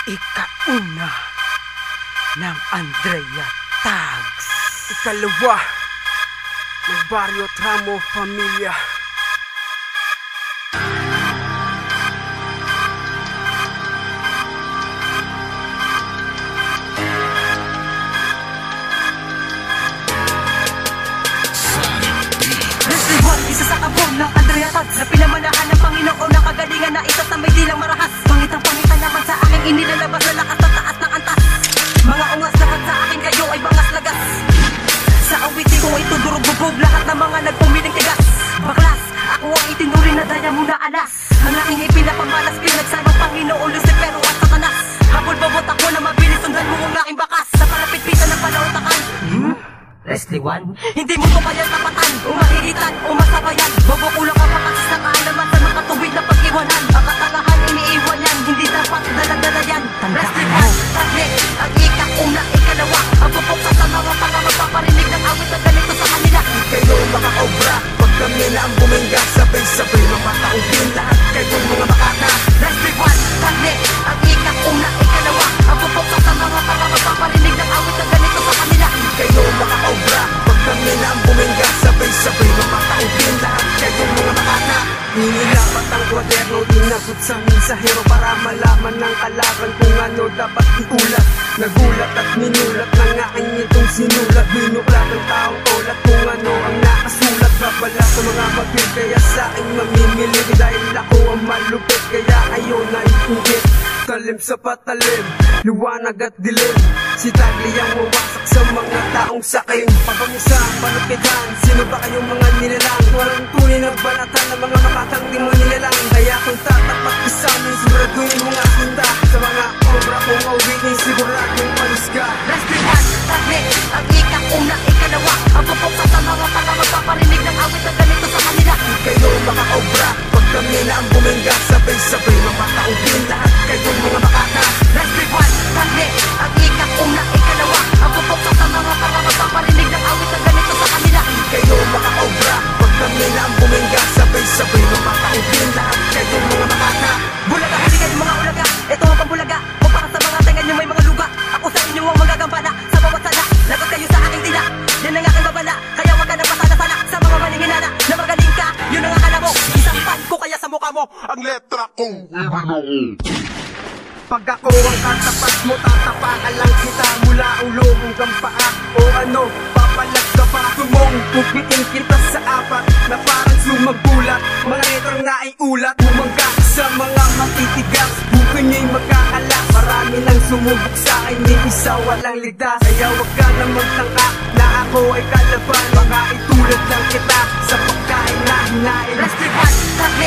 Ika-una ng Andrea Tags. Ikalawa ng Barrio Tramo Pamilya. Isa sa kabon ng Andrea Tags na pinamanahan ng Panginoon ng kagalingan na isa sa may dilang marahas. Pangitang-pangitan naman sa aking inilalabas na lakas ng taas ng antas. Mga ungas lahat sa akin, kayo ay bangas lagas. Sa awitin ko ito durog-bubog lahat ng mga nagpumiling tigas. Baklas, ako ang itinurin na daya muna alas. Ang aking ipinapamalas, pinagsamang Panginoon, Lucifero at Satanas. Habol-babot ako na mabilis, sundan mo ang aking bakas. Sa palapit-pitan ng palautakan. Leslie One, hindi mo to kaya tapatan, umahihitan, umasabayan. Mabukulang ka pakasis na kaalaman sa makatuwid na pag-iwanan. Ang katagahan, iniiwan yan, hindi dapat daladala yan. Leslie One, taglit, ang ika-una, ikalawa. Ang pupuksa sa mga tanga, magpaparinig ng awit na ganito sa kanila. Kayo mga obra, pag kami na ang buminga, sabay-sabay mamataubin lahat kayo mga makaka. Leslie One, taglit, ang ika-una, ikalawa. Ang pupuksa sa mga tanga, magpaparinig ng awit na ganito sa kanila. Kayo mga obra, pag kami na ang buminga, sabay-sabay mamataubin lahat kayo mga makaka. Inilapat ang kwaderno, inagot sa mensahero para malaman ng kalaban kung ano dapat iulat. Nagulat at minulat ng aking itong sinulat. Binuklat ang taong ulat kung ano ang nakasulat. Babala sa mga mapil, kaya sa aking mamimilig. Dahil ako ang malupit, kaya ayaw na ipugit. Talim sa patalim, liwanag at dilim. Si Tagli ang mawasak sa mga taong saking. Pagpamisa, panukitan, sino ba kayong mga nilalang? Walang tunay na banatan ng mga makatang di mo nilalang. Kaya kung tatapat ka sa amin, siguraduhin mo nga sinta. Sa mga obra kong awitin, siguradong palis ka. Leslie One, Tagli, ang ika-una, ikalawa. Ang pupuksa sa mga tanga, magpaparinig ng awit na ganito sa kanila. Kayo mga obra, pag kami na ang buminga, sabay-sabay mamataubin lahat kayo mga makaka. Leslie One, Tagli, ang ika-una, ikalawa. Ang pupuksa sa mga tanga, magpaparinig ng awit na ganito sa kanila. Kayo mga obra, pag kami na ang buminga, sabay-sabay mamataubin lahat kayo mga makaka. Bulaga, hindi kayo mga ulaga, ito ang pambulaga. Kumpara sa mga tenga nyo may mga luga. Ako sa inyo ang magagambala, sa bawat sala. Lagot kayo sa aking dila, yan ang aking babala. Kaya wag ka na pasala-sala sa mga maninginala. Na magaling ka, yun ang akala mo. Isampan ko kaya sa mukha mo ang letra kong pag ako ang tatapat mo, tatapakan lang kita mula ulo hanggang paa. O ano, papalag ka pa sumong, pupitin kita sa apat na parang sumagbulat. Mga letrang naiulat, bumangga sa mga matitigas. Bukan nyo'y magkakalas, marami nang sumubok sa akin, ni isa walang ligtas. Kaya wag ka na magtangka na ako ay kalaban. Baka itulad lang kita sa pagkain na hinain. Leslie One, Tagli,